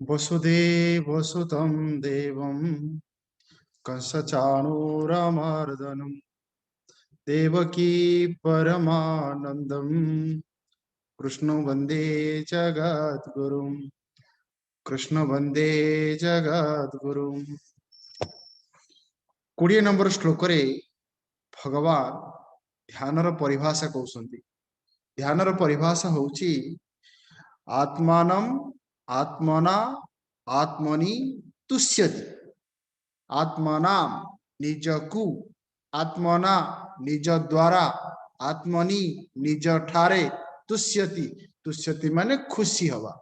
वसुदेवसुतं देवं कंसचाणूरमर्दनं देवकी परमानन्दं कृष्ण वन्दे जगद्गुरुं कृष्ण वन्दे जगद्गुरुं। 20 नंबर श्लोक रे भगवान ध्यानर परिभाषा कहउछन्ति। ध्यानर परिभाषा होउची आत्मानं आत्मना आत्मनि तुष्यति। आत्मनाम निजकु, आत्मना निज द्वारा, आत्मनि निज ठारे, तुष्यति तुष्यति माने खुशी हवा।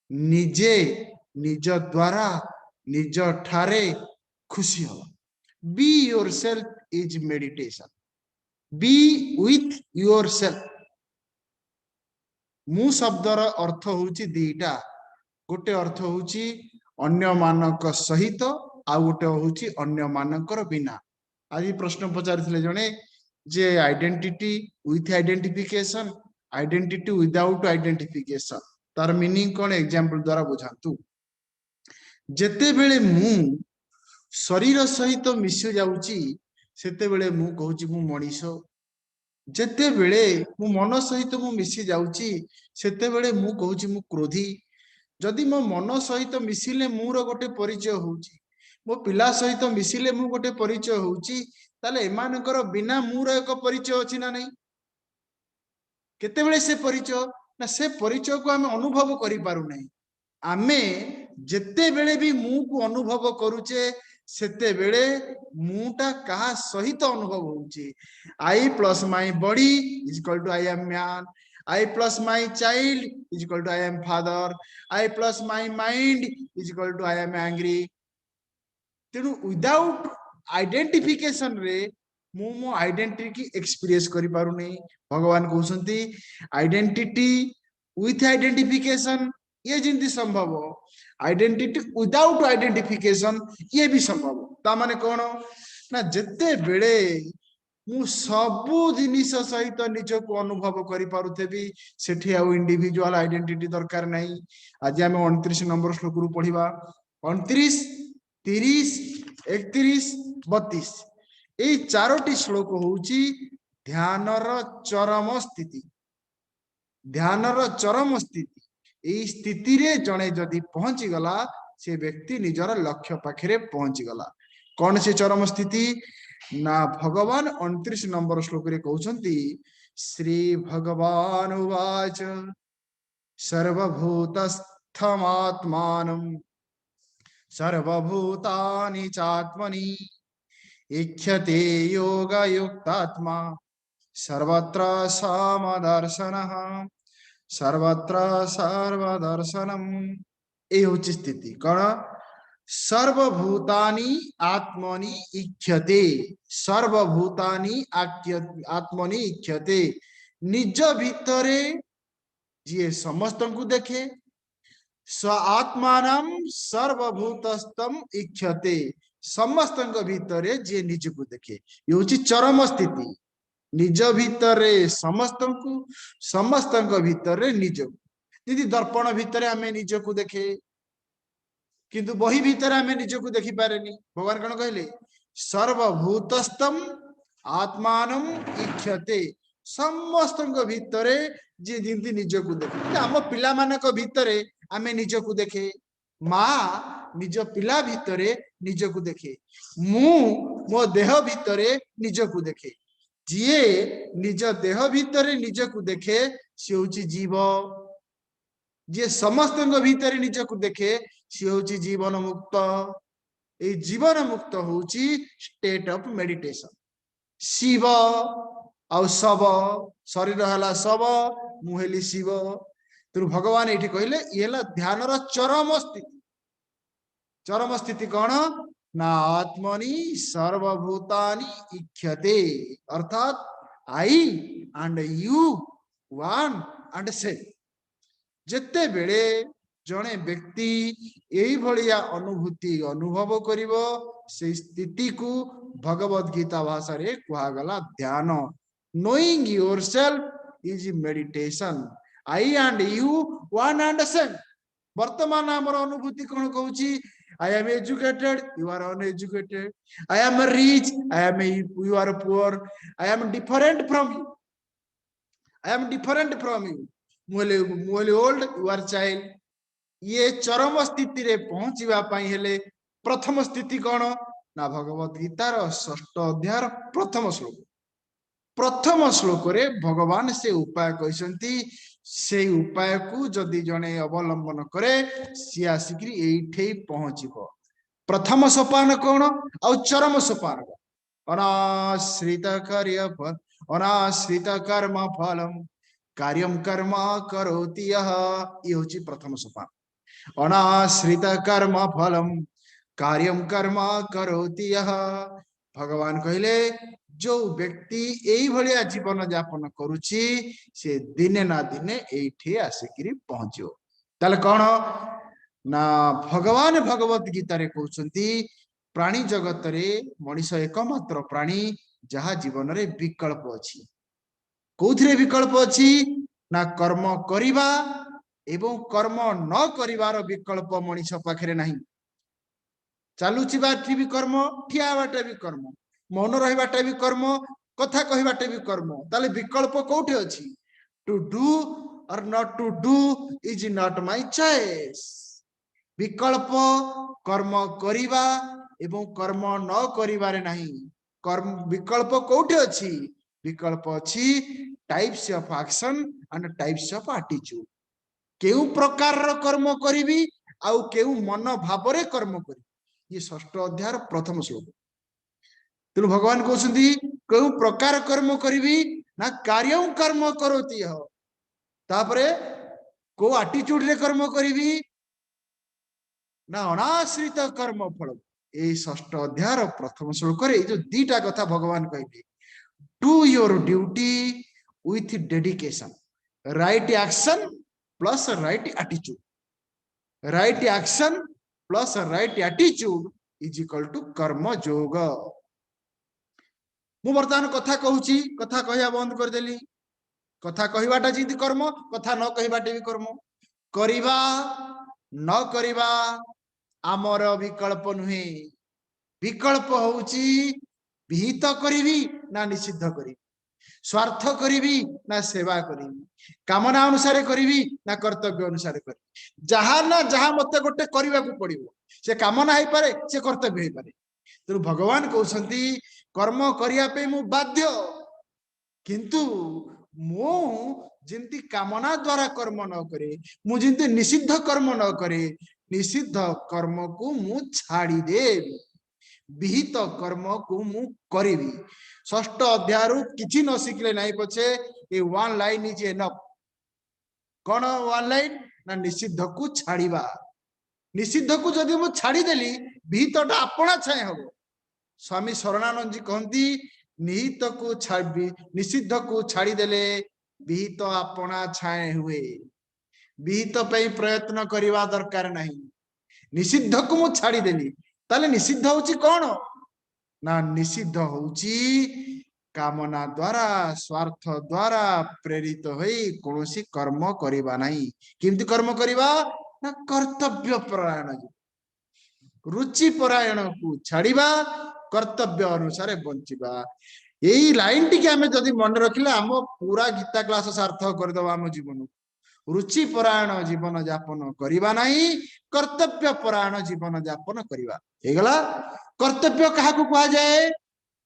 निजे निज द्वारा निज ठारे खुशी हवा। Be your self is meditation. B with your self. मु शब्दर अर्थ होउची दीटा। गोटे अर्थ होउची अन्य मानक सहित, आ गोटे होउची अन्य मानकर बिना। आज प्रश्न पचारिथिले जणे जे identity with identification, identity without identification, तार मीनिंग कोन एग्जांपल द्वारा बुझांतु। जेते बेले मु शरीर सहित मिसि जाउची सेते बेले मु कहूची मु मनीष। जेते बेले मु मन सहित मु मिसि जाउची सेते बेले मु कहूची मु क्रोधी। जदि मो मन सहित मिसिले मुर गोटे परिचय होउची, मो पिला सहित मिसिले मु गोटे परिचय होउची, ताले एमानकर बिना मुर एक परिचय अछि ना नहीं? केतेबेले से परिचय ना से परिचय को आमे अनुभव करि पारु नहीं। आमे जेते बेले भी मु को अनुभव करूचे सेते बेले मुटा कहा सहित अनुभव होउची। I plus my body is equal to I am man. I plus my child is equal to I am father. I plus my mind is equal to I am angry. तेणु विदाउट आइडेंटिफिकेशन रे मु मो identity की experience करि पारु नै। भगवान कहउसंती identity with identification ये जिंती संभव, आइडेंटिटी विदाउट आइडेंटिफिकेशन ये भी संभव। ता माने कोन ना जेते बेले मु सबु जिनिस सहित निजको अनुभव करि पारुथेबी सेठी आ इंडिविजुअल आइडेंटिटी दरकार नाही। आज आमे 29 नंबर श्लोक रु पढिबा। 29, 30, 31, 32 ए चारोटी श्लोक होउची ध्यानर चरम स्थिति। ध्यानर चरम स्थिति ए स्थिति रे जणे जदि पहुंची गला से व्यक्ति निजर लक्ष्य पाखरे पहुंची गला। कौन से चरम स्थिति ना भगवान 29 नंबर श्लोक रे कहउछंती श्री भगवान उवाच सर्वभूतस्थमात्मानं सर्वभूतानि चात्मनि इच्छते योगयुक्तात्मा सर्वत्र समदर्शनः सर्वत्र सर्वदर्शनम्। ए होची स्थिति कौन सर्वभूतानि आत्मनि इच्छते। सर्वभूतानि आत्मनि इच्छते निज भितरे जी समस्त को देखे। स्व आत्मानं सर्वभूतस्थम इच्छते समस्त भितरे जी निज को देखे। ये होची चरम स्थिति। निज भितरे समस्त को, समस्त भितरे निज को। यदि दर्पण भितरे आमे निज को देखे किंतु बही भीतर आमे निजको देखि पारेनी। भगवान कौन कहले सर्वभूतस्थम आत्मानं इच्छते समस्त भितरे जी जिंती निजको देखे। आम पिला मानक भितरे आमे निजको देखे। माँ निज पिला भितरे निजको देखे। मु मो देह भितरे निजको देखे। जीए निज देह भितरे निजको देखे से होची जीव। जे समस्त भितरे निजको देखे सी होची जीवन मुक्त। ए जीवन मुक्त होची स्टेट ऑफ मेडिटेशन। शिव आ शव शरीर हला शव मुहेली शिव। तेणु भगवान ये कहले ये ध्यान चरम स्थिति। चरम स्थिति कौन ना आत्मनि सर्वभूतानि इच्छते अर्थात I and you one and self. जेते बेले जने व्यक्ति यही भलिया अनुभूति अनुभव करिवो से स्थिति को भगवत गीता भाषा रे कहा गला ध्यान। Knowing yourself is meditation. I and you one and same. वर्तमान आमर अनुभूति कौन कहूची I am educated, you are uneducated. I am rich, you are poor. I am different from you. I am different from you. मुझे old, you are child. ये चरम स्थिति रे पहुंचीवा पाई हेले प्रथम स्थिति कौन ना भगवत गीतार 6ठ अध्याय प्रथम श्लोक रे भगवान से उपाय कहते से उपाय को जदि जने अवलंबन करे सी आसिक एठे पहुंचब प्रथम सोपान कौन आ चरम सोपान अनाश्रित कार्य फल अनाश्रित कर्म फलम कार्यम कर्म करोति यः ये होची प्रथम सोपान अनाश्रित कर्म फलम कार्यम कर्म करोति यः भगवान कहले जो व्यक्ति एई भलिया जीवन यापन करुची से दिने ना दिने एठी आसिकिरी पहुंचो ताले कौन ना भगवान भगवत गीता रे कहउछंती प्राणी जगत रे मनुष्य एकमात्र प्राणी जहा जीवन रे विकल्प अछि कोथिरे विकल्प अछि ना कर्म करिबा एवं कर्म न करिवार विकल्प मनुष्य पाखरे नाही चालुची बाटी भी कर्म ठिया बाटे भी कर्म मौन रहिबाटे भी कर्म कथा कहिबाटे भी कर्म ताले विकल्प कोठे अछि to do or not to do is not my choice विकल्प कर्म करिबा एवं कर्म न करिबारे नाही कर्म विकल्प कोठे अछि विकल्प अछि types of action and types of attitude केउ प्रकार रो कर्म करिबी आउ केउ मन भाबरे कर्म करिबी ये 6ठ अध्याय प्रथम श्लोक तेणु भगवान कहते क्यों प्रकार कर्म करी ना कार्य कर्म करोति तापरे को एटीट्यूड रे कर्म करी ना अनाश्रित कर्म फल ए 6ठ अध्याय प्रथम श्लोक रे जो दीटा कथा भगवान कहले do your duty with dedication right action plus right attitude right action plus right attitude is equal to कर्म योग मु बर्तमान कथा कहूची कथा कहया बंद कर देली कथा कहिबाटा जिंति कर्म कथा न कहिबाटे भी कर्म करिबा न करिबा आमर विकल्प नुहे विकल्प होउची विहित करिवि ना निषिद्ध करिवि स्वार्थ करिवि ना सेवा करिवि कामना अनुसार करिवि ना कर्तव्य अनुसार करिवि जहा ना जहा मते गोटे करिबा को पड़िबो से कामना है पारे से कर्तव्य है पारे तेणु भगवान कहउछंती कर्म करिया पे मु बाध्य किंतु मु जिंती कामना द्वारा कर्म न करे मु जिंती निषिद्ध कर्म न करे निषिद्ध कर्म को मु छाड़ी दे विहित कर्म को मु करिवि 6ठ अध्याय किछि न सिखले नाही पछे a one line is enough कोन वन लाइन ना निषिद्ध को छाड़ीबा निषिद्ध को जदि मु छाड़ी देली विहितटा अपना छाए हबो स्वामी शरणानंद जी कहती निहित को छाड़ी निषिद्ध को छाड़ी देले विहित अपना छाए हुए विहित पे प्रयत्न करवा दरकार नहीं निषिद्ध को मु छाड़ी देली ताले निषिद्ध होची कौन ना निषिद्ध होची कामना द्वारा स्वार्थ द्वारा प्रेरित होई कोनोसी कर्म करिबा नहीं किंतु कर्म करिबा ना कर्तव्य परायण रुचि परायण को छाड़ीबा कर्तव्य अनुसार बंचिबा यही लाइन टी आम जदि मन रखिले आम पूरा गीता क्लास सार्थक करदबा आम जीवन रुचि परायण जीवन यापन करिबा नहीं कर्तव्य परायण जीवन यापन करिबा हेगला कर्तव्य काहाकू कहा जाए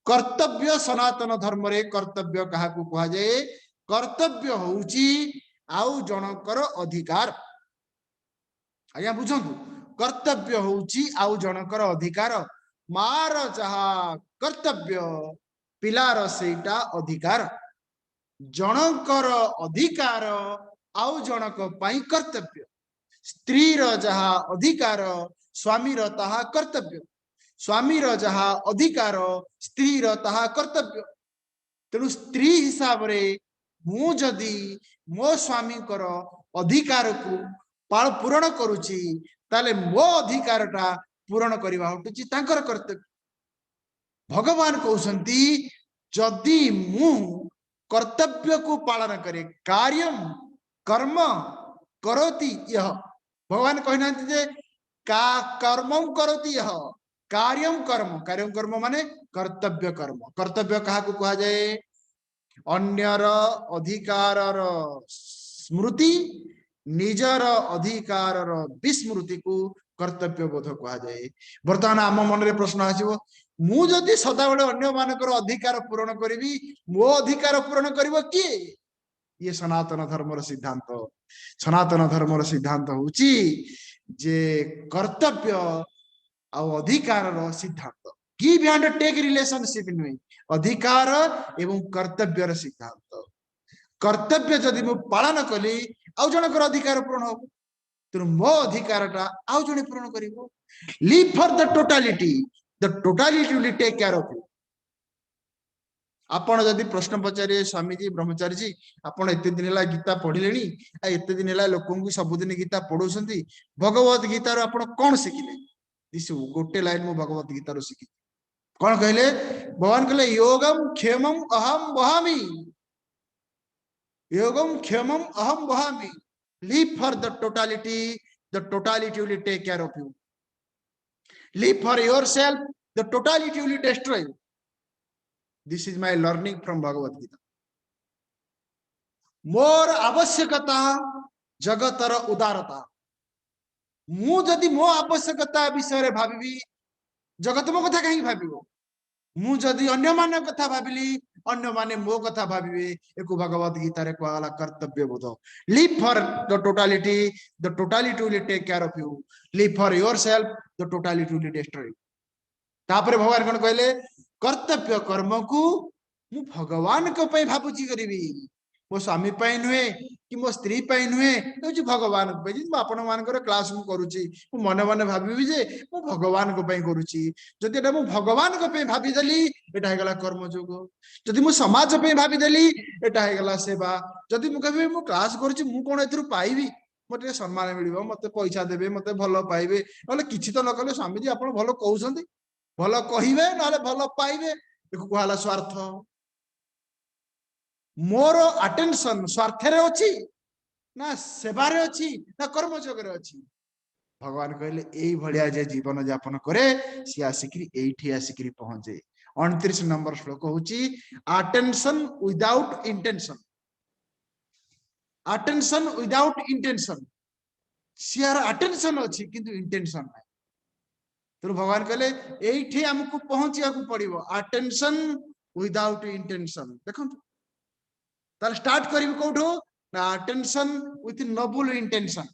कर्तव्य सनातन धर्म रे कर्तव्य काहाकू कहा जाए कर्तव्य होउची आउ जनकर अधिकार आज्ञा बुझंतु कर्तव्य होउची आउ जनकर अधिकार मार जहा कर्तव्य पिलार सेटा अधिकार जनकर अधिकार आउ जनक पाई कर्तव्य स्त्री रो जहा अधिकार स्वामी रो ताहा कर्तव्य स्वामी रो जहा अधिकार स्त्री रो ताहा कर्तव्य तेणु स्त्री हिसाब रे मु जदि मो स्वामी कर अधिकार को पूरण करुची ताले मो अधिकारटा पूरण करवा हटुची तांकर कर्तव्य भगवान कहउछंती जदि मु कर्तव्य को पालन करे कार्यम कर्म करोति यह भगवान कहना जे का कर्मं करोति यह कार्यम कर्म माने कर्तव्य कर्म। कर्तव्य कहा को कहा जाए अन्यर अधिकारर स्मृति निजर अधिकारर विस्मृति को कर्तव्य बोध कहा जाए। बर्तमान आम मन रे प्रश्न आसीबो मु जदि सदा बेले अन्य मानकर अधिकार पूरण करिवि मो अधिकार पूरण करिवो कि ये सनातन धर्मर सिद्धांत। सनातन धर्मर सिद्धांत होची जे कर्तव्य आ अधिकार सिद्धांत गिव एंड टेक रिलेशनशिप नुहे अधिकार एवं कर्तव्य सिद्धांत। कर्तव्य जदि मु पालन कली आउ जनकर अधिकार पूर्ण हो तेणु मो अधिकार आउ जने पूर्ण करिवो। Live for the totality will take care of you. आपण जदि प्रश्न पचारे स्वामी जी ब्रह्मचारी जी आपण एते दिन हला गीता पढ़िलेनी एते दिन हला लोकन को सबुदिन गीता पढ़ौसंती भगवत गीता रो आपण कोन शिखिले दिस गोटे लाइन मु भगवत गीता रो शिखि कौन कहले भगवान कहले योगम क्षेमम अहम वहामि योगम क्षेमम अहम वहामि live for the totality will take care of you live for yourself the totality will destroy you. This is my learning from Bhagavad Gita. मोर आवश्यकता जगतर उदारता मु जदि मो आवश्यकता विषय रे भाबिबी जगत मो कथा कहीं भाबिबो मु जदि अन्य मान कथा भाबिली अन्य माने मो कथा भाबिबे एको भगवत गीता रे कहला कर्तव्य बोध। Live for the totality will take care of you live for yourself the totality will destroy. तापर भगवान कोन कहले कर्तव्य कर्म को मु भगवान को पई भाबुची करिवि मो स्वामी पई नुहे कि मो स्त्री पई नुहे होची भगवान को पई। आपण मानकर क्लास मु करूची मु मने मने भाबिबि जे मु भगवान को पई करूची जदि एटा मु भगवान को पई भाबि देली एटा हेगला कर्म योग। जदि मु समाज पई भाबि देली एटा हेगला सेवा। जदि मु कहबि मु क्लास करूची मु कोन एथरु पाइबि मते सम्मान मिलिबो मते पैसा देबे मते भलो पाइबे नले किछि तो न कले स्वामी जी आपण भलो कहउसंती भलो कहिबे नले भलो पाइबे एको कहला स्वार्थ। मोर अटेंशन स्वार्थ रे अछि ना सेवा रे अछि ना कर्म योग रे अछि। भगवान कहले एई भलिया जे जीवन यापन करे सी आसिकरी एठी आसिकरी पहुंचे। 29 नंबर श्लोक होची attention without intention. Attention without intention सियार अटेंशन अछि किंतु इंटेंशन नाही। तो भगवान कहले एठी हमकु पहुंचिया को पड़िबो अटेंशन विदाउट इंटेंशन। देखंतु तार स्टार्ट करिबो कोठो ना attention with noble intention.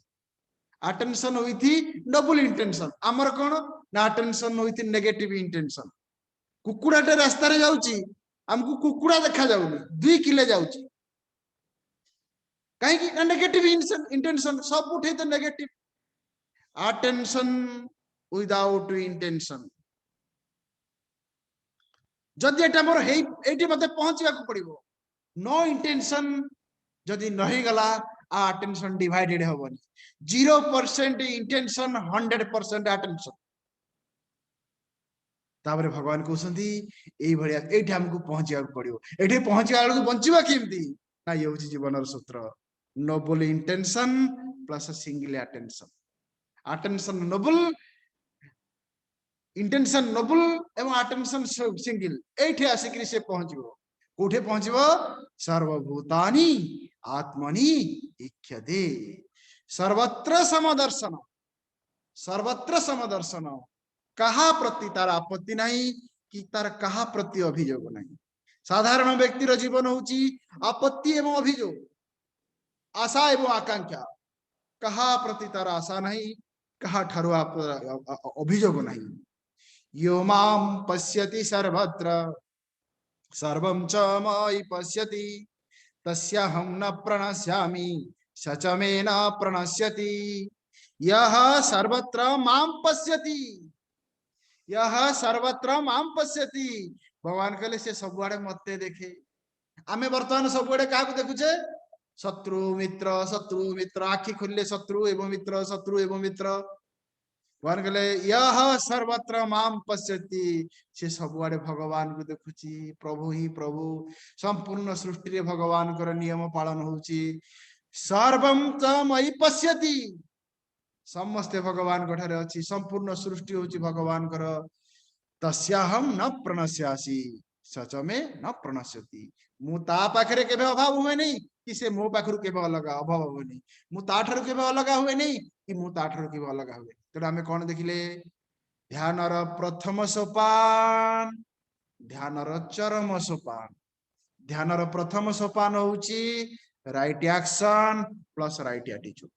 Attention with noble intention हमर कोन ना अटेंशन विथ नेगेटिव इंटेंशन। कुकुड़ाटे रास्ता रे जाउची हमकु कुकुड़ा देखा जाउनी 2 किले जाउची काहे कि नेगेटिव इंटेंशन सब उठे तो नेगेटिव। अटेंशन विदाउट इंटेंशन जदि एटा मोर हे एठी मते पहुंचिया को पड़िबो नो इंटेंशन जदि नहीं गला आ अटेंशन डिवाइडेड होबनी 0% इंटेंशन 100% अटेंशन। ताबरे भगवान कहउसंती एई भलिया एठी हमकु पहुंचिया को पड़िबो एठी पहुंचिया वाला को बंचिबा केमती ना ये होची जीवनर सूत्र noble intention plus single attention. Attention noble intention noble एवं अटेंशन सिंगल एठी आसिकरी से पहुंचिबो कोठे पहुंचिबो सर्वभूतानि आत्मनि इच्छते सर्वत्र समदर्शन कहा प्रति तार आपत्ति नहीं कि तार कहा प्रति अभियोग नहीं। साधारण व्यक्तिर जीवन होची आपत्ति एवं अभियोग आशा एवं आकांक्षा कहा प्रति तार आशा नहीं कहा ठारो अभियोग नहीं। यो माम पश्यति सर्वत्र सर्वं च मयि पश्यति तस्याहं न प्रणश्यामि स च मे न प्रणश्यति यह सर्वत्र माम पश्यति यह सर्वत्र माम पश्यति। भगवान कहले से सबुआडे मते देखे आमे वर्तमान सबुआडे काको देखुचे शत्रु मित्र आखि खोलले शत्रु एवं मित्र भगवान कहले यह सर्वत्र माम पश्यति से सबुआडे भगवान को देखुची प्रभु ही प्रभु संपूर्ण सृष्टि रे भगवान कर नियम पालन होची सर्वं च मयि पश्यति समस्ते भगवान ठारे अछि संपूर्ण सृष्टि होची भगवान कर तस्याहम न प्रणश्यासी सच में न प्रणश्यति मु ता पाखरे केबे अभाव हुए नहीं कि से मो पाखरु केबे अलग अभाव हुए नहीं मु ता ठारु केबे अलग हुए नहीं कि मु ता ठारु केबे अलग हुए तो आमे कोन देखिले ध्यानर प्रथम सोपान ध्यानर चरम सोपान ध्यानर प्रथम सोपान होची right action plus right attitude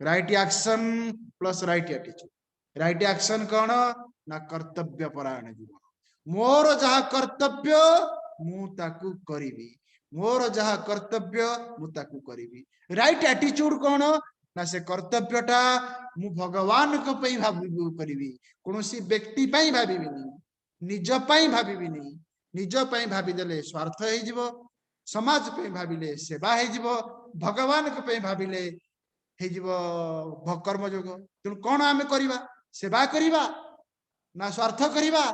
right action plus right attitude right action कौन ना कर्तव्य परायण जीवन मोर जहा कर्तव्य मु ताकू करिवि मोर जहा कर्तव्य मु ताकू करिवि राइट एटीट्यूड कौन ना से कर्तव्यटा मु भगवान को पई भाबी करिवि कोनोसी व्यक्ति पई भाबिबिनी निज पई भाबिबिनी निज पई भाबी देले स्वार्थ हे जिवो समाज पई भाबिले सेवा हे जिवो भगवान को पई भाबिले हे जिवो कर्म योग तेणु कौन आमे करिवा सेवा करिवा ना स्वार्थ करिवा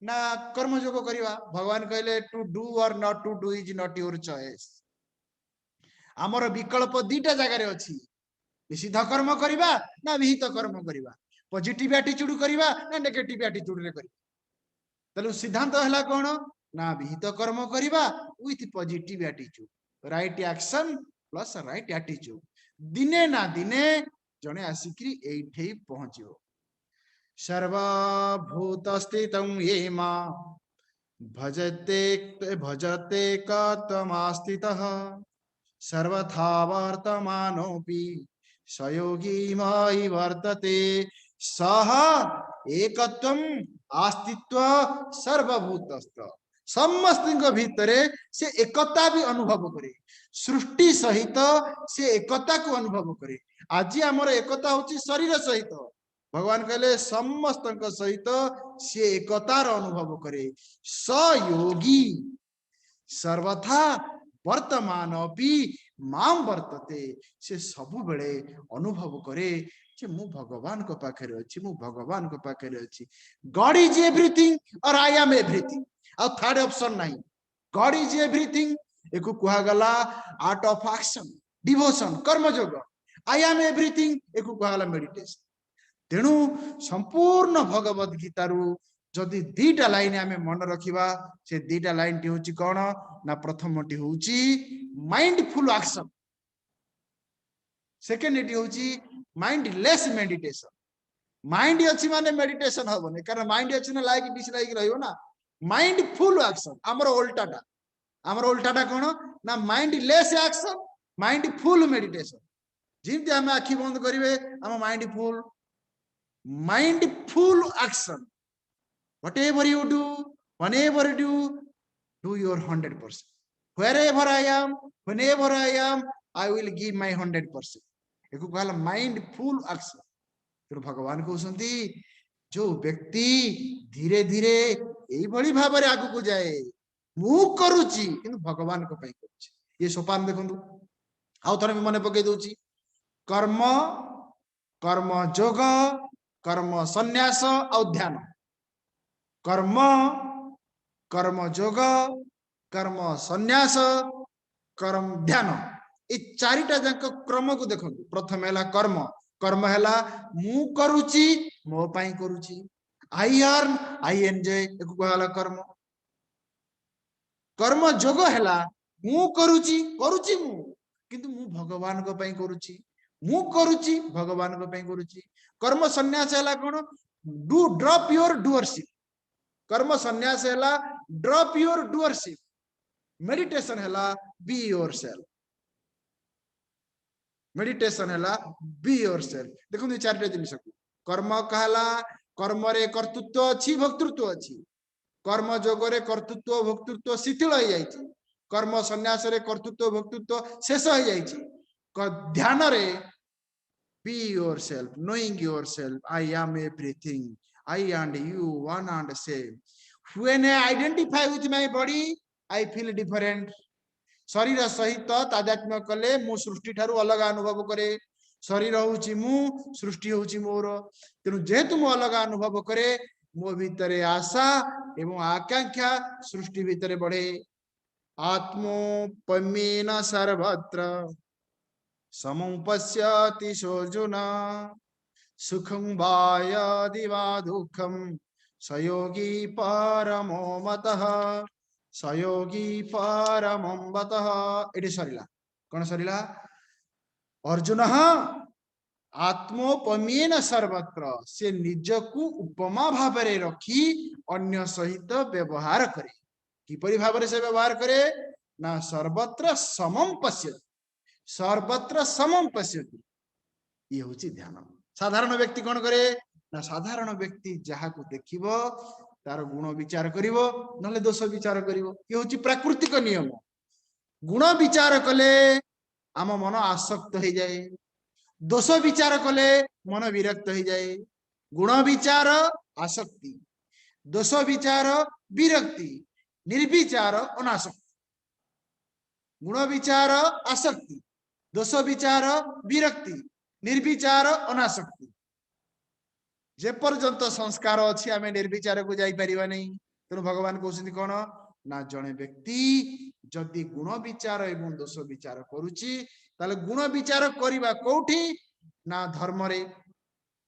ना कर्म योग करिवा भगवान कहले to do or not to do is not your choice हमर विकल्प दीटा जगह रे अछि निषिद्ध कर्म करिवा ना विहित कर्म करिवा पॉजिटिव एटीट्यूड करिवा ना नेगेटिव एटीट्यूड रे करिवा तले सिद्धांत हला कोन ना विहित कर्म करिवा with positive attitude right action plus right attitude दिने ना दिने जने आसिकरी एठे पहुंचियो सर्वभूत स्थितं येमा भजते भजते कतमास्थितः सर्वथा वर्तमानोपि सयोगी मयि वर्तते सह एकत्वम आस्तित्व सर्वभूतस्थ समस्त भितरे से एकता भी अनुभव करे सृष्टि सहित से एकता को अनुभव करे आज आमर एकता होची शरीर सहित भगवान कहले समस्त सहित से एकतार अनुभव करे सयोगी सर्वथा वर्तमान भी माम वर्तते से सबु बेले अनुभव करे जे मु भगवान को पाखरे अछि मु भगवान को पाखरे अछि गॉड इज एवरीथिंग और आई एम एवरीथिंग और थर्ड ऑप्शन नहीं गॉड इज एवरीथिंग एको कुहा गला आर्ट ऑफ एक्शन डिवोशन कर्म योग आई एम एवरीथिंग एको कुहा गला मेडिटेशन तेणु संपूर्ण भगवत गीतारू जदि दीटा लाइन आमे मन रखिबा से दीटा लाइन टी होची कोन ना प्रथम टी होची माइंडफुल एक्शन सेकंड टी होची माइंडलेस मेडिटेशन माइंड अछि माने मेडिटेशन हबने कारण माइंड अछि ना लाइक डिसलाइक रहइबो ना माइंडफुल एक्शन हमर उल्टाटा कोन ना mindless action mindful meditation Jinti हम आखि बंद करिवे हम mindful action whatever you do whenever you do your 100% wherever I am whenever I am I will give my 100% एको कहला mindful action तो भगवान कहउसंती जो व्यक्ति धीरे धीरे एई भली भाबरे आगु को जाए मु करूची किंतु भगवान को पई करूची ये सोपान देखंतु आउ थरे मने पकई दोची कर्म कर्म योग कर्म संन्यास और ध्यान कर्म कर्म योग कर्म संन्यास कर्म ध्यान ये चारिटा जाक क्रम को देखो प्रथम है कर्म कर्म है मु करूची मो पाई करूची आई अर्न आई एंजॉय एको कहला कर्म कर्म योग है मु करूची करूची मु किंतु मु भगवान को पाई करूची मु करूची भगवान को पाई करूची कर्म संन्यास है कौन डू ड्रॉप योर डुअरशिप कर्म संन्यास है ड्रॉप योर डुअरशिप मेडिटेशन है बी योर सेल्फ मेडिटेशन है बी योर सेल्फ देखो चार जिनिस कर्म कहला कर्म रे कर्तृत्व अच्छी भोक्तृत्व अच्छी कर्म योग रे कर्तृत्व भोक्तृत्व शिथिल हो जाइए कर्म संन्यास रे कर्तृत्व भोक्तृत्व शेष हो जाइए ध्यान रे be yourself knowing yourself I am everything I and you one and same when I identify with my body I feel different शरीर सहित तादात्म्य कले मु सृष्टि ठारू अलग अनुभव करे शरीर होची मु सृष्टि होची मोर तेनु जेतु मु अलग अनुभव करे मो भीतरे आशा एवं आकांक्षा सृष्टि भीतरे बढ़े आत्मोपमेन सर्वत्र समं पश्यति सोऽर्जुन सुखं वा यदि वा दुःखं स योगी परमो मतः स योगी परमो मतः। एटी सरिला कौन सरिला अर्जुन आत्मोपमेन सर्वत्र से निजकु उपमा भावरे रखी अन्य सहित व्यवहार करे किपरि भावरे से व्यवहार करे ना सर्वत्र समं पश्यति सर्वत्र समं पश्यति ये होची ध्यान। साधारण व्यक्ति कौन करे ना साधारण व्यक्ति जहाँ को देखिबो तार गुण विचार करिवो नले दोष विचार करिवो ये होची प्राकृतिक नियम। गुण विचार कले आम मन आसक्त हो जाए दोष विचार कले मन विरक्त हो जाए। गुण विचार आसक्ति दोष विचार विरक्ति निर्विचार अनासक्ति। गुण विचार आसक्ति दोष विचार विरक्ति निर्विचार अनासक्ति। जे पर्यंत संस्कार अच्छी आम निर्विचार को जाई परिबा नहीं। तेणु भगवान कहते कौन ना जड़े व्यक्ति जदि गुण विचार एवं दोष विचार करुची ताले गुण विचार करिबा कोठी ना धर्म रे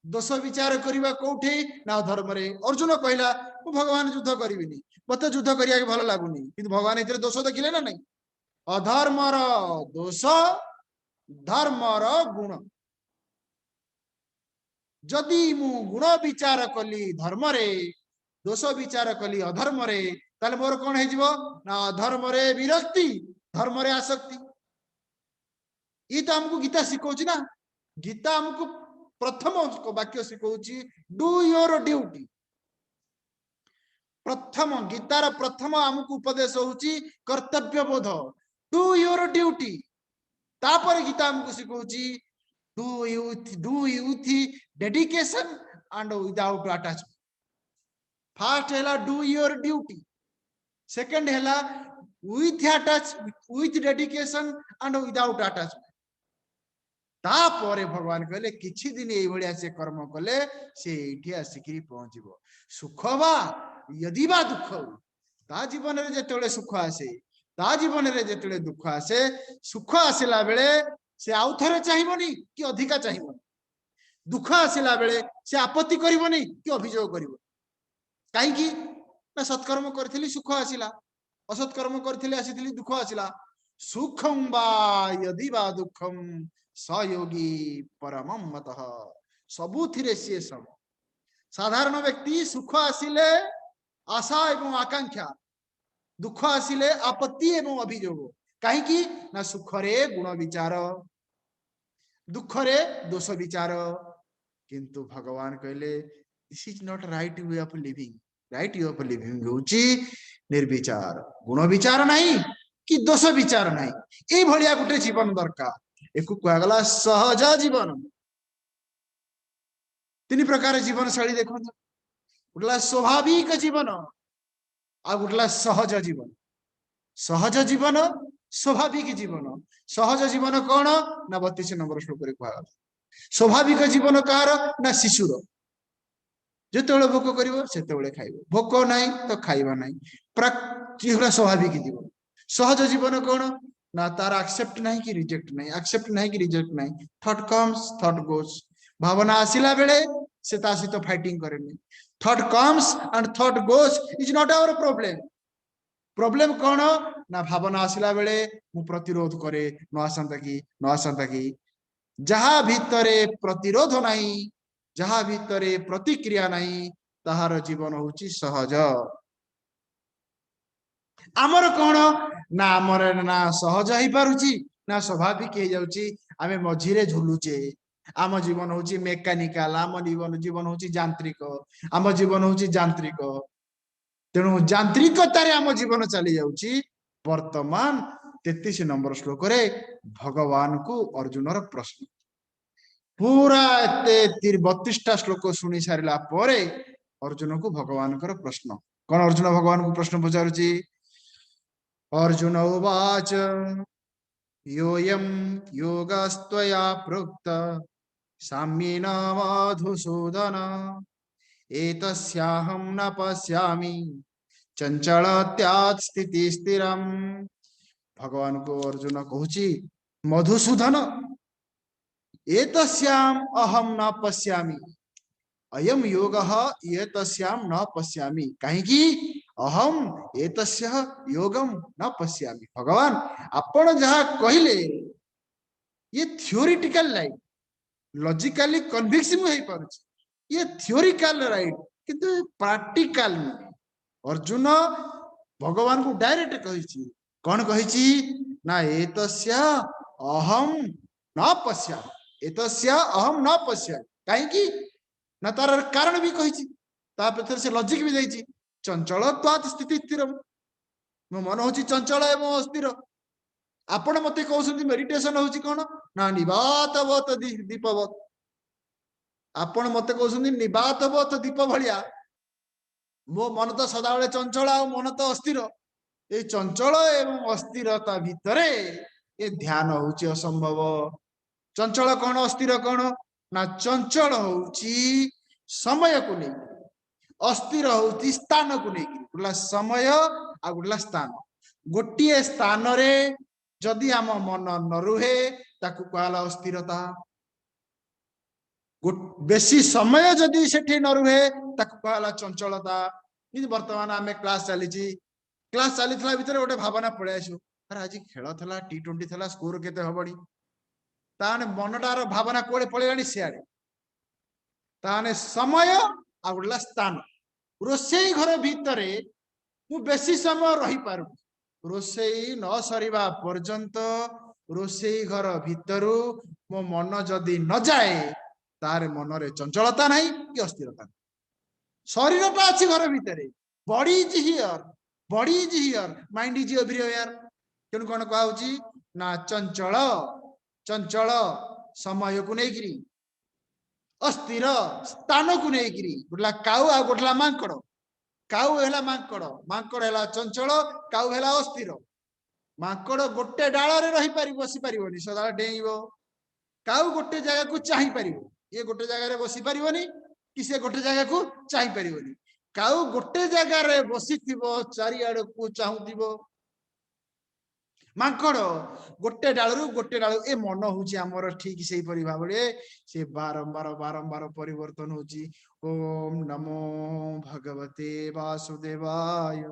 दोष विचार करिबा कोठी ना धर्म रे। अर्जुन कहला मु भगवान युद्ध करिबिनी मते युद्ध करिया के भल लागुनी किंतु भगवान इतरे दोष देखिले ना नहीं। अधर्मर दोष धर्मर गुण जदि मु गुण विचार कली धर्म रे दोष विचार कली अधर्म रे ताले मोर कौन है ना अधर्म रे विरक्ति धर्म रे आसक्ति। ये तो हमको गीता सिखौची ना। गीता हमको प्रथम वाक्य सिखौची डू योर ड्यूटी। प्रथम गीतार प्रथम हमको उपदेश होची कर्तव्य बोध डू योर ड्यूटी। तापर गीता हमको सिखौची do with dedication and without attachment. First हैला डू योर ड्यूटी सेकंड हैला with attach with dedication and without attachment. तापर भगवान कहले किछि दिन एई भलिया से कर्म कले से एठी आसिकरी पहुंचबो। सुख बा यदि बा दुख ता जीवन रे जेतेले सुख आसे ता जीवन रे जेतेले दुख आसे सुख आसिला बेले से आउ थरे चाहिबोनी कि अधिका चाहिबोनी। दुख आसिला बेले से आपत्ति करिबोनी कि अभियोग करिबो। काहे कि ना सत्कर्म करथिली सुख आसिला असत्कर्म करथिली आसिथिली दुख आसिला। सुखं बा यदि बा दुखम स योगी परमं मतः सबुथिरे से सम। साधारण व्यक्ति सुख आसिले आशा एवं आकांक्षा दुख आसिले आपत्ति एवं अभियोग। काहे कि ना सुख रे गुण विचार दुख रे दोष विचार। किंतु भगवान कहले this is not right way of living. Right way of living होची निर्विचार गुण विचार नहीं कि दोष विचार नहीं। ए भलिया गुटे जीवन दरकार। एको कहगला सहज जीवन। तीन प्रकार जीवन शैली देखो गुटला स्वाभाविक जीवन आ गुटला सहज जीवन। सहज जीवन स्वाभाविक जीवन। सहज जीवन कौन ना 32 नंबर श्लोक रे कहगला। स्वाभाविक जीवन कार ना शिशुर जेतेबेले भोक करिवो सेतेबेले खाइबो भोक नाही तो खाइबा नाही प्राकृतिक स्वाभाविक जीवन। सहज जीवन कौन ना तार एक्सेप्ट नहीं कि रिजेक्ट नहीं एक्सेप्ट नहीं कि रिजेक्ट नहीं। Thought comes thought goes. भावना आसिला बेले से ता सहित फाइटिंग करेनी। Thought comes and thought goes is not our problem. Problem कौन ना भावना आसिला बेले मु प्रतिरोध करे न आसंता की जहा भितरे प्रतिरोध नहीं जहा भितरे प्रतिक्रिया नहीं ताहार जीवन होची सहज। आमर कौन ना आमर ना सहज ही पारुची ना स्वाभाविक हो जाउची। आमे मझिरे झुलुचे। आम जीवन होची मेकानिकल आम जीवन होची यांत्रिक आम जीवन होची यांत्रिक। तेणु यांत्रिकतारे आम जीवन चली जाउची। वर्तमान 33 नंबर श्लोक रे भगवान को अर्जुनर प्रश्न पूरा 32टा श्लोक सुनी सारिला परे अर्जुन को भगवान कर प्रश्न कौन अर्जुन भगवान को प्रश्न पचारुची। अर्जुन उवाच योऽयं योगस्त्वया प्रोक्त साम्येन मधुसूदन एतस्याहं न पश्यामि चंचलत्यात् स्थितिः स्थिरम्। भगवान को अर्जुन कहूची मधुसूदन एतस्याम अहम न पश्यामि अयम योगः एतस्याम न पश्यामि कहीं अहम एतस्य योगम न पश्यामि। भगवान आपण जहाँ कहले ये थियोरिटिकल लाइट लॉजिकली कन्विक्स हो पार ये थियोरिकल राइट किंतु प्रैक्टिकल अर्जुन भगवान को डायरेक्ट कही कौन कही ना एतस्य अहम न पश्यामि एतस्य अहम न पश्यामि कहीं ना तार कारण भी कही से लॉजिक भी देछि चंचल त्वात् स्थिति स्थिर मो मन हूँ चंचल एवं अस्थिर आपण मते कहते मेडिटेशन हूँ कौन ना निबातवत दीपवत आपण मते कहते निबातवत दीप भलिया मो मन तो सदाबले चंचल आ मन तो अस्थिर ये चंचल एवं अस्थिरता भितरे ये ध्यान हूँ असंभव। चंचल कौन अस्थिर कौन ना चंचल हूँ समय को नहीं अस्थिर हूँ स्थान को नहीं गोला समय आ गोला स्थान गोटे स्थान रे जदि आम मन न रुहे ताकू कहला अस्थिरता बेसी समय जदि सेठी न रुहे ताकू कहला चंचलता। वर्तमान आम क्लास चली भितर गोटे भावना पड़े आसो अरे आज खेल था T20 था स्कोर केते हबड़ी ताने मनटार भावना कोड़े पड़ेगा सियाड़े ताने समय आ गोला स्थान रोसई घर भितर मु बेसी समय रही पारू रोसई न सरीबा पर्यंत रोसई घर भितरु मो मन जदि न जाए तार मन रे चंचलता नहीं कि अस्थिरता शरीरटा अच्छी घर भितर body is here mind is everywhere तेणु कौन कहूँ ना चंचल चंचल समय को लेकिरी अस्थिर स्थान को लेकिरी गोटला काऊ आ गोटला मांकड़ काऊ है मांकड़ मांकड़ है चंचल काऊ है अस्थिर मांकड़ गोटे डाल रही पारि बसी पारिबनी सदा डेइब काऊ गोटे जगह को चाहि पारिबो ये गोटे जगह बसी पारिबनी कि से गोटे जगह को चाहि पारिबनी काऊ गोटे जगह रे बसीथिबो चारिआड़ को चाहुथिबो मांकड़ गोटे डालू गोटे डालू ए मन हूँ आमर ठीक से भाव से बारंबार बारंबार परिवर्तन होची ओम नमो भगवते वासुदेवाय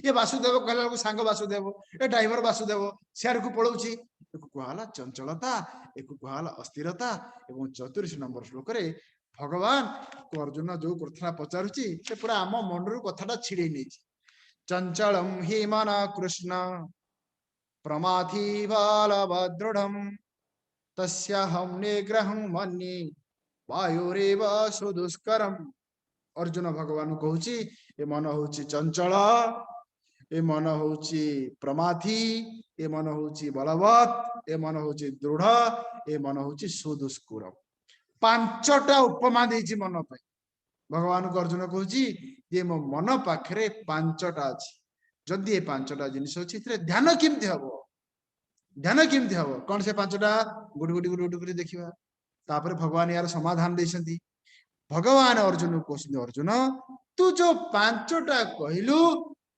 ये वासुदेव कहला सांग वासुदेव ए ड्राइवर वासुदेव सियार को पड़ोची कहला चंचलता एक कहला अस्थिरता एवं 34 नंबर श्लोक रे भगवान को अर्जुन जो कथा पचारुची से पूरा आम मन रू कथाटा छिड़े नहीं चंचलम हि मन कृष्ण प्रमाथी बालवदृढ़ तस्याहं निग्रहं मन्ये वायुरेव सुदुष्करम। अर्जुन भगवान कहूँ ये मन हूँ चंचल ये मन हूँ प्रमाथी ये मन हूँ बलवत् ये मन हूँ दृढ़ ये मन हूँ सुदुष्कर पांचटा उपमा देछि मन पे भगवान को अर्जुन कहूँ ये मो मन पाखरे पांचटा अच्छी जदि ये पांचटा जिनिस अच्छी ध्यान केमती हम ध्यान केमती हम कौन से पांचटा गुटी गुटी गुटी गुटी देखा तापर भगवान यार समाधान देछंती भगवान अर्जुन को अर्जुन तू जो पांचटा कहलु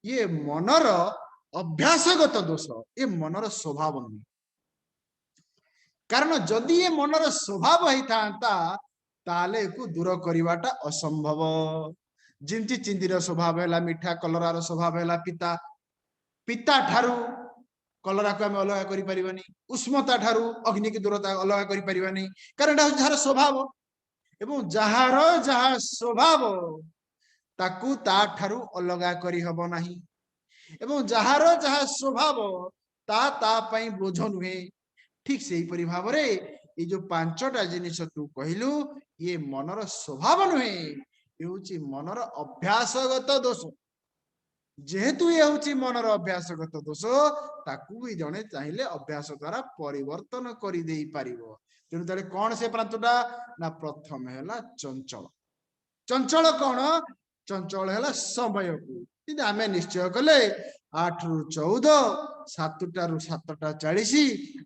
ये मनर अभ्यासगत दोष ये मनर स्वभाव नहीं कारण जदि ये मनर स्वभाव होता ताले को दूर करवाटा असंभव जिमती चिंदीर स्वभाव है मिठा कलरार स्वभाव है पिता पिता ठारू कलरा को आम अलग करें उष्मता ठारू अग्नि की दूरता अलग करें कारण जार स्वभाव एवं जार जहा स्वभाव ताकू ता ठारू अलग करी हबो नाही एवं जार जहा स्वभाव ता पई बोझ नुहे ठीक से परि भाव रे ये जो पांचटा जिनिस तू कहलु ये मनर स्वभाव नुहे ये होची मनर अभ्यासगत दोष जेहेतु ये होची मनर अभ्यासगत दोष ताकू भी जने चाहिले अभ्यास द्वारा परिवर्तन करि देई पारिबो तेणु ताले कौन से पांचटा ना प्रथम हैला चंचल चंचल कौन चंचल हैला समय को यदि आमे निश्चय कले 8 रु 14 7टा रु 7टा 40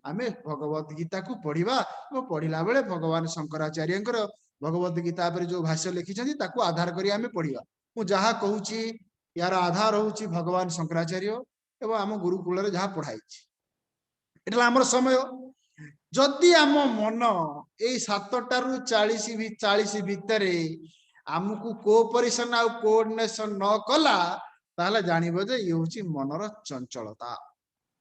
आमे भगवत गीता को पढ़िबा वो पढ़िला बेले भगवान शंकराचार्यंकर भगवत गीता पर जो भाष्य लिखिछन्ती ताकू आधार करी आमे पढ़िबा मु जहा कहूची यार आधार होची भगवान शंकराचार्य एवं आम गुरुकुल रे जहा पढ़ाई एटला हमर समय जदि आम मन ए 7टारू 40 भितर आमको कोऑपरेशन आ कोऑर्डिनेशन न कला ताहले जानिबो जे ये होची मनर चंचलता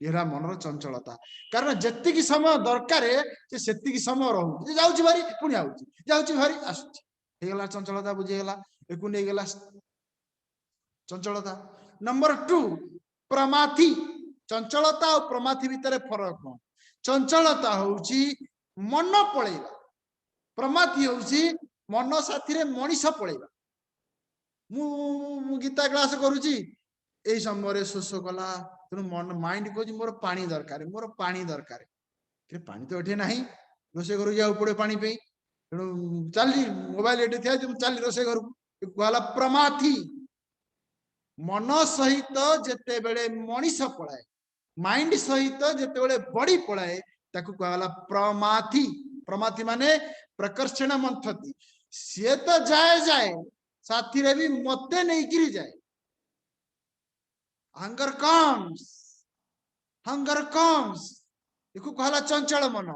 एरा मनर चंचलता कारण जत्तिकी समय दरकार से सेत्तिकी समय रहू जे जाउची भारी पुणी आउची जाउची भारी आसुची हे गला चंचलता बुझी गला एकु नै गला चंचलता नंबर 2 प्रमाथी चंचलता और प्रमाथी भितर फरक कौन चंचलता होउची मन पळेबा प्रमाथी होउची मन साथी रे मनीष पळेबा मु गीता क्लास करूची ए समय शोष कला तेणु मन माइंड कहूँ मोर पानी दरकार कि पानी तो ये ना रोसे घर जाऊ पड़े पानी पे तेणु चली मोबाइल ये थी चली रोसे घर कहला प्रमाथी मन सहित जिते बड़े मनीष पलाए माइंड सहित जिते बड़े बड़ी पलाए ताकू कहला प्रमाथी प्रमाथी माने प्रकर्षण मंथती सी तो जाए साथी रे भी मते नहीं गिरी जाए हंगर कम्स देखो कहला चंचल मन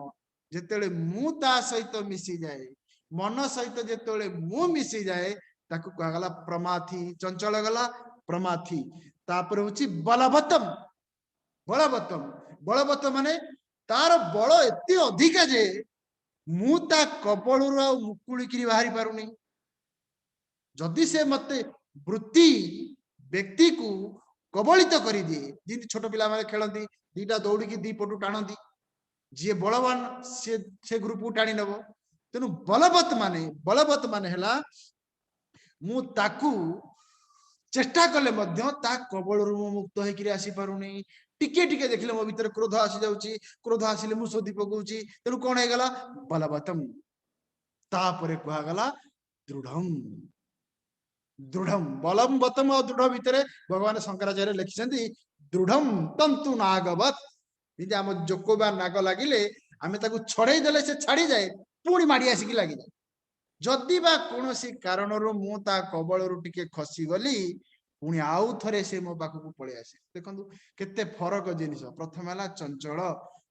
जिते मु ता सहित मिसी जाए मन सहित जिते मु मिसी जाए ताकू कहला प्रमाथी चंचल गला प्रमाथी तापर होची बलवत्तम बलवत्तम बलवत्तम माने तार बल एते अधिक जे मु ता कबळुर आ मुकुळिकिरी बाहरी पारुनी जदि से मते वृत्ति व्यक्ति को कबलित कर दिए जिन छोट पिला माने खेलती दीटा दौड़ी की दी पटु टाणती जी बलवान से ग्रुप को टाणी नब तेणु बलवत माने हला मु ताकू चेष्टा कले मध्य ता कबल मुक्त होकर आसी पारुनी टिके टिके देखले मो भीतर क्रोध आसी जाउची क्रोध आसिले मु सोधी पकाउची तेणु कोन हे गला बलवतम तापरे कुहा गला दृढ़म दृढ़म बलम बतम और दृढ़ भितर भगवान शंकराचार्य लिखिसेंती दृढ़म तंतु नागवत जे आम जोकोबा नाग लागिले आमे ताकू छड़े देले से छाड़ी जाए पुणी माड़ी आसिकी लागी जाए जदि बा कोनोसी कारणरो मु ता कबळरू टिके खसी गली पुणी आउ थरे से मो पाखकू पळे आसे देखंतु केते फरक जिनिस प्रथम हला चंचल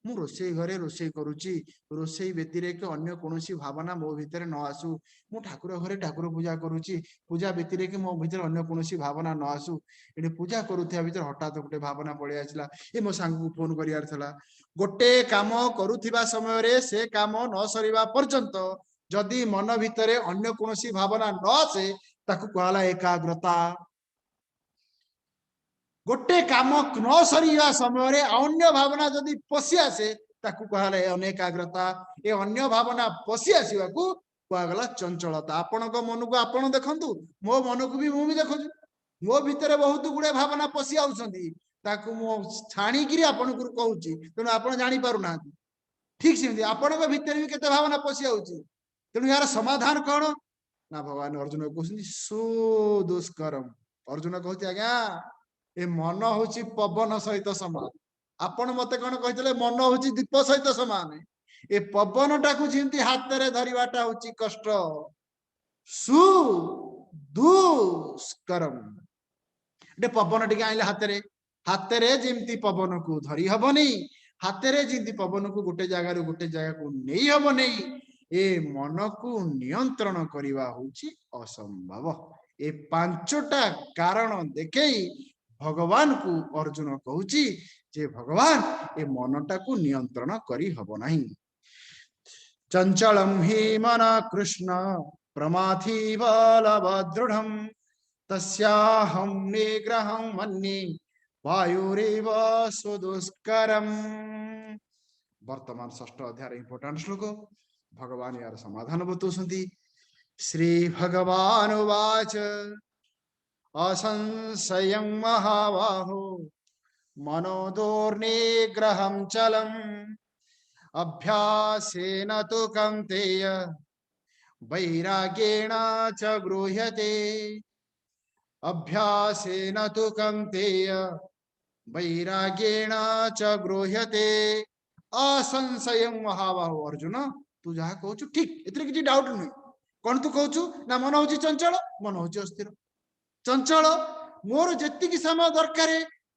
मु रोसई घरे रोसई करूची रोसई व्यतिरेक अन्य कोनोसी भावना मो भितर न आसु मु ठाकुर घरे ठाकुर पूजा करूची पूजा व्यतिरेक मो भितर अन्य कोनोसी भावना न आसु एने पूजा करूथिया भितर हठात गोटे भावना पळे आसिला ए मो सांग को फोन करियार थला गोटे काम करूथिबा समय रे से काम न सरीबा पर्यंत जदि मन भितर अन्य कोनोसी भावना न आसे ताकू कहला एकाग्रता गोटे काम न सरीवा समय रे अन्य भावना जदि पसी आसे ताकू कहला अनेकाग्रता ए अन्य भावना पसी आसीबा को कहला चंचलता आपण को मन को आपण देखंतु मो मन को भी मु भी देखछु मो भितर बहुत गुडे भावना पसी आउछंती ताकू मो छाणी गिरी आपण को कहूची तेनु आपण जानि पारु ना ठीक से आपण को भितर भी केते भावना पसी आउची तेनु यार समाधान कौन ना भगवान अर्जुन कहते सो दुष्करम अर्जुन कहते आज्ञा ए मन हूँ पवन सहित समान आपण मते कौन कहते मन हूँ दीप सहित समान ए पवन टाकू जमी हाथ में धरवाटा हूँ कष्ट सु दुष्करम ए पवन टे आइले हाथ में जमी पवन को धरी हबनी हाथ में जमी पवन को गोटे जगह को नहीं हबनी ए मन को नियंत्रण करवा होची असंभव ए पांचटा कारण देखे भगवान को अर्जुन कहूची जे भगवान ए मनटा को नियंत्रण करी हबो नहीं चंचलम हि मन कृष्ण प्रमाथी बलवदृढ़म तस्याहं निग्रहं मन्ये वायुरेव सुदुष्करम वर्तमान 6ठ अध्याय इंपोर्टेंट श्लोक भगवान यार समाधान बतौसंती श्री भगवान उवाच असंशयं महाबाहो मनोदुर्निग्रहं चलम् अभ्यासेन तु कौन्तेय वैराग्येण च गृह्यते अभ्यासेन तु कौन्तेय वैराग्येण च गृह्यते असंशयं महाबाहो अर्जुन तू जहा कहू ठीक एथरे किछि डाउट नहीं कौन तू कहू ना मन हूँ चंचल मन हूँ अस्थिर चंचल मोर जेतिकी समय दरकार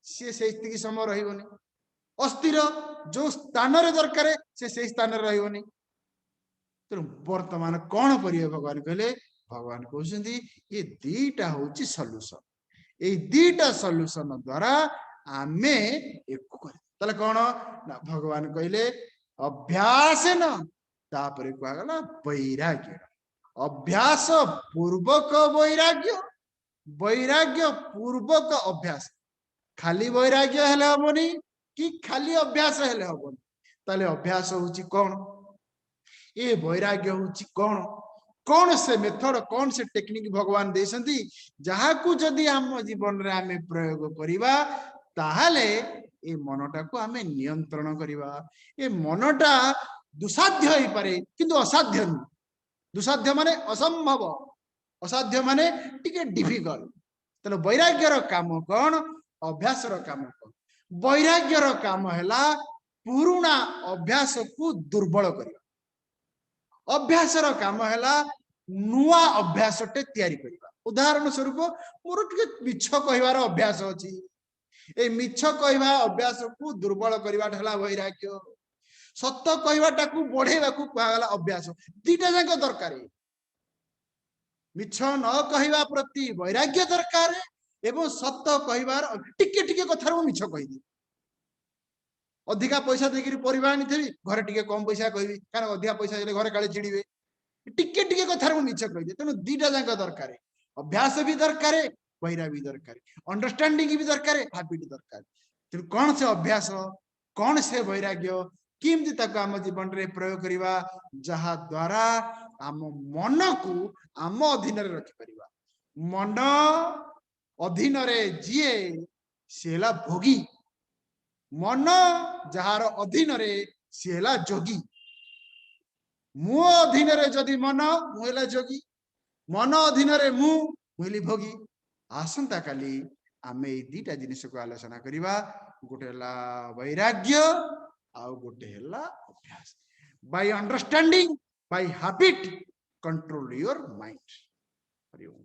सी से समय रही अस्थिर जो स्थान रे दरकार से स्थान रे रहइबनी तेणु वर्तमान कौन करिए भगवान कहले भगवान कहउछंती ये दीटा होची सॉल्यूशन ए दीटा सॉल्यूशन द्वारा आमे एको करे तले कौन ना भगवान कहले अभ्यास न तापरे कुआ गला वैराग्य अभ्यास पूर्वक वैराग्य वैराग्य पूर्वक अभ्यास खाली वैराग्य हेले हबनी कि खाली अभ्यास हेले हबनी ताले अभ्यास होची कौन ये वैराग्य होची कौन कौन से मेथड कौन से टेक्निक भगवान देसंती जहा को जदी हम जीवन रे आमे प्रयोग करिबा ताहाले ए मनटा को आमे नियंत्रण करिबा ए मनटा दुसाध्य होई पारे किंतु असाध्य नहीं दुसाध्य माने असंभव असाध्य माने टिके डिफिकल्ट तले वैराग्य रो काम कौन अभ्यास रो काम कौन वैराग्य रो काम हैला पुरुणा अभ्यास को दुर्बल करिबा अभ्यास रो काम हैला नुआ अभ्यास टे तयारी करिबा उदाहरण स्वरूप मोर टिके मिछ कहिवार अभ्यास अछि ए मिछ कहिबा अभ्यास को दुर्बल करिबा हैला वैराग्य सत्य कहिबाटा को बढ़ेबा को कहला अभ्यास दीटा जाक दरकार मिछ न कहिबा प्रति वैराग्य दरकार एवं सत्य कहिबार टिके टिके कथार मु मिछ कहिदी अधिका पैसा देकरी परिबा आनी थेबी घरे टिके कम पैसा कहबी कारण अधिका पैसा देले घरे काले चिड़ीबे टिके टिके कथार मु मिछ कहिदी तेनु दीटा जाक दरकार अभ्यास भी दरकार वैराग्य भी दरकार अंडरस्टैंडिंग भी दरकार हैबिट दरकार तेनु कौन से अभ्यास कौन से वैराग्य किमती ताको आम जीवन रे प्रयोग करिबा जहा द्वारा आम मन को आम अधीन रे रखि परिबा मन अधीन रे जिए सेला भोगी मन जहार अधीन रे सेला जोगी मु अधीन रे जदि मन मुहेला जोगी मन अधीन रे मुहेली भोगी आसंता काली आमे ए दीटा जिनिस को आलोचना करिबा गोटे हला वैराग्य आउ गोटे हला अभ्यास by understanding by habit control your mind Hari Om